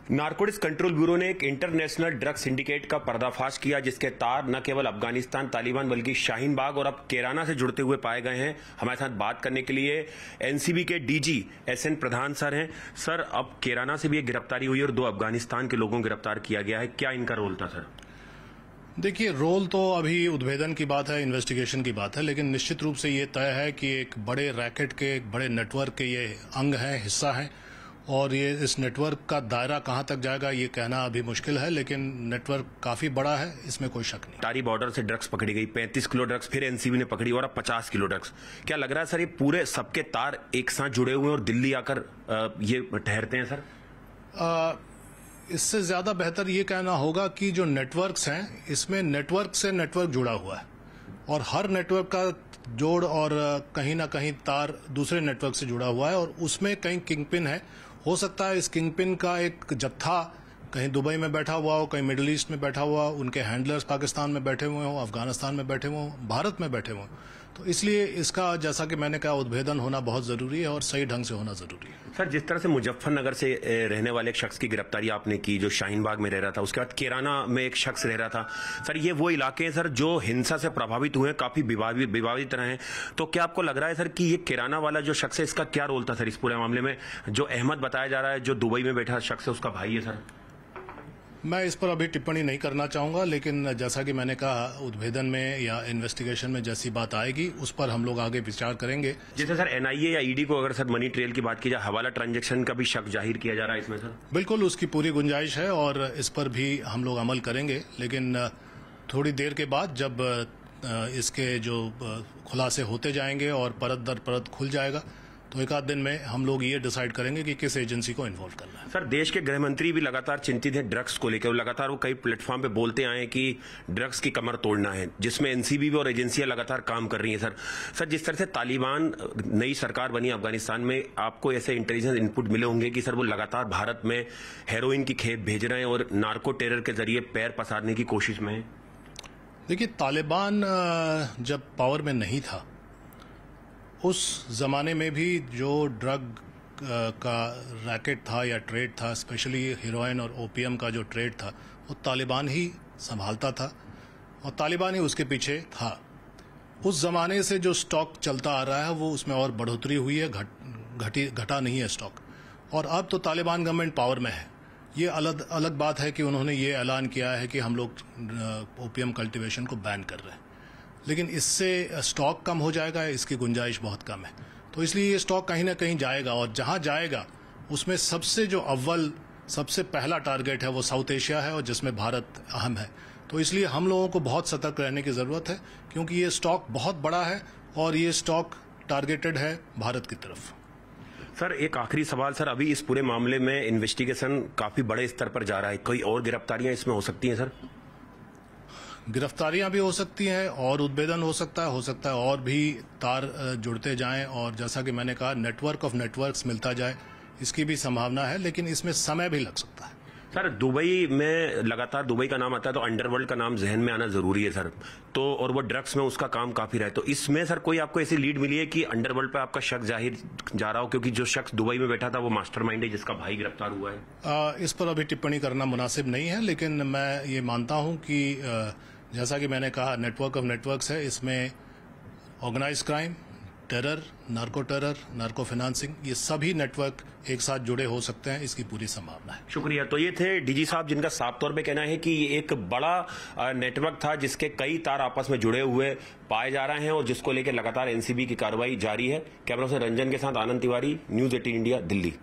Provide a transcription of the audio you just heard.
Narcotics control bureau ने एक international drug syndicate का पर्दाफाश किया, जिसके तार न केवल अफगानिस्तान, तालिबान बल्कि शाहीन बाग और अब कैराना से जुड़ते हुए पाए गए हैं। हमारे साथ बात करने के लिए एनसीबी के डीजी एसएन प्रधान सर हैं। सर, अब कैराना से भी एक गिरफ्तारी हुई और 2 अफगानिस्तान के लोगों को गिरफ्तार किया गया है। क्या इनका रोल था सर? देखिए, रोल तो अभी उद्भेदन की बात है, इन्वेस्टिगेशन की बात है, लेकिन निश्चित रूप से ये तय है कि एक बड़े रैकेट के, एक बड़े नेटवर्क के ये अंग है, हिस्सा है। और ये इस नेटवर्क का दायरा कहां तक जाएगा ये कहना अभी मुश्किल है, लेकिन नेटवर्क काफी बड़ा है, इसमें कोई शक नहीं। तारी बॉर्डर से ड्रग्स पकड़ी गई, 35 किलो ड्रग्स, फिर एनसीबी ने पकड़ी और अब 50 किलो ड्रग्स। क्या लग रहा है सर, ये पूरे सबके तार एक साथ जुड़े हुए हैं और दिल्ली आकर ये ठहरते हैं सर? इससे ज्यादा बेहतर ये कहना होगा कि जो नेटवर्क्स हैं, इसमें नेटवर्क से नेटवर्क जुड़ा हुआ है और हर नेटवर्क का जोड़ और कहीं ना कहीं तार दूसरे नेटवर्क से जुड़ा हुआ है और उसमें कहीं किंगपिन है। हो सकता है इस किंगपिन का एक जत्था कहीं दुबई में बैठा हुआ हो, कहीं मिडिल ईस्ट में बैठा हुआ, उनके हैंडलर्स पाकिस्तान में बैठे हुए हों, अफगानिस्तान में बैठे हुए हों, भारत में बैठे हुए हों। तो इसलिए इसका, जैसा कि मैंने कहा, उद्भेदन होना बहुत जरूरी है और सही ढंग से होना जरूरी है। सर, जिस तरह से मुजफ्फरनगर से रहने वाले एक शख्स की गिरफ्तारी आपने की जो शाहीन बाग में रह रहा था, उसके बाद कैराना में एक शख्स रह रहा था, सर ये वो इलाके हैं सर जो हिंसा से प्रभावित हुए हैं, काफी विवादित रहे हैं। तो क्या आपको लग रहा है सर कि ये कैराना वाला जो शख्स है, इसका क्या रोल था सर इस पूरे मामले में? जो अहमद बताया जा रहा है, जो दुबई में बैठा शख्स है, उसका भाई है सर। मैं इस पर अभी टिप्पणी नहीं करना चाहूंगा, लेकिन जैसा कि मैंने कहा, उद्भेदन में या इन्वेस्टिगेशन में जैसी बात आएगी उस पर हम लोग आगे विचार करेंगे। जैसे सर एनआईए या ईडी को अगर सर मनी ट्रेल की बात की जाए, हवाला ट्रांजैक्शन का भी शक जाहिर किया जा रहा है इसमें सर? बिल्कुल, उसकी पूरी गुंजाइश है और इस पर भी हम लोग अमल करेंगे, लेकिन थोड़ी देर के बाद जब इसके जो खुलासे होते जाएंगे और परत दर परत खुल जाएगा तो एक आध दिन में हम लोग ये डिसाइड करेंगे कि किस एजेंसी को इन्वॉल्व करना है। सर, देश के गृह मंत्री भी लगातार चिंतित हैं ड्रग्स को लेकर। लगातार वो कई प्लेटफॉर्म पे बोलते आए हैं कि ड्रग्स की कमर तोड़ना है, जिसमें एनसीबी भी और एजेंसियां लगातार काम कर रही हैं सर, जिस तरह से तालिबान नई सरकार बनी अफगानिस्तान में, आपको ऐसे इंटेलिजेंस इनपुट मिले होंगे कि सर वो लगातार भारत में हेरोइन की खेप भेज रहे हैं और नार्को टेरर के जरिए पैर पसारने की कोशिश में है। देखिए, तालिबान जब पावर में नहीं था, उस जमाने में भी जो ड्रग का रैकेट था या ट्रेड था, स्पेशली हेरोइन और ओपीएम का जो ट्रेड था, वो तालिबान ही संभालता था और तालिबान ही उसके पीछे था। उस जमाने से जो स्टॉक चलता आ रहा है वो उसमें और बढ़ोतरी हुई है, घटा नहीं है स्टॉक। और अब तो तालिबान गवर्नमेंट पावर में है। ये अलग बात है कि उन्होंने ये ऐलान किया है कि हम लोग ओपीएम कल्टीवेशन को बैन कर रहे हैं, लेकिन इससे स्टॉक कम हो जाएगा, इसकी गुंजाइश बहुत कम है। तो इसलिए ये स्टॉक कहीं ना कहीं जाएगा और जहां जाएगा उसमें सबसे पहला टारगेट है वो साउथ एशिया है और जिसमें भारत अहम है। तो इसलिए हम लोगों को बहुत सतर्क रहने की जरूरत है, क्योंकि ये स्टॉक बहुत बड़ा है और ये स्टॉक टारगेटेड है भारत की तरफ। सर, एक आखिरी सवाल सर, अभी इस पूरे मामले में इन्वेस्टिगेशन काफी बड़े स्तर पर जा रहा है, कोई और गिरफ्तारियां इसमें हो सकती हैं सर? गिरफ्तारियां भी हो सकती हैं और उद्भेदन हो सकता है और भी तार जुड़ते जाएं और जैसा कि मैंने कहा, नेटवर्क ऑफ नेटवर्क्स मिलता जाए, इसकी भी संभावना है, लेकिन इसमें समय भी लग सकता है। सर, दुबई में लगातार दुबई का नाम आता है तो अंडरवर्ल्ड का नाम जहन में आना जरूरी है सर, तो और वो ड्रग्स में उसका काम काफी रहा है। तो इसमें सर कोई आपको ऐसी लीड मिली है कि अंडरवर्ल्ड पे आपका शक जाहिर जा रहा हो, क्योंकि जो शख्स दुबई में बैठा था वो मास्टरमाइंड है जिसका भाई गिरफ्तार हुआ है? इस पर अभी टिप्पणी करना मुनासिब नहीं है, लेकिन मैं ये मानता हूं कि जैसा कि मैंने कहा, नेटवर्क ऑफ नेटवर्क्स है, इसमें organise crime, terror, narco financing, ये सभी नेटवर्क एक साथ जुड़े हो सकते हैं, इसकी पूरी संभावना है। शुक्रिया। तो ये थे डीजी साहब, जिनका साफ तौर पे कहना है कि ये एक बड़ा नेटवर्क था जिसके कई तार आपस में जुड़े हुए पाए जा रहे हैं और जिसको लेकर लगातार एनसीबी की कार्रवाई जारी है। कैमरा से रंजन के साथ आनंद तिवारी, न्यूज 18 इंडिया, दिल्ली।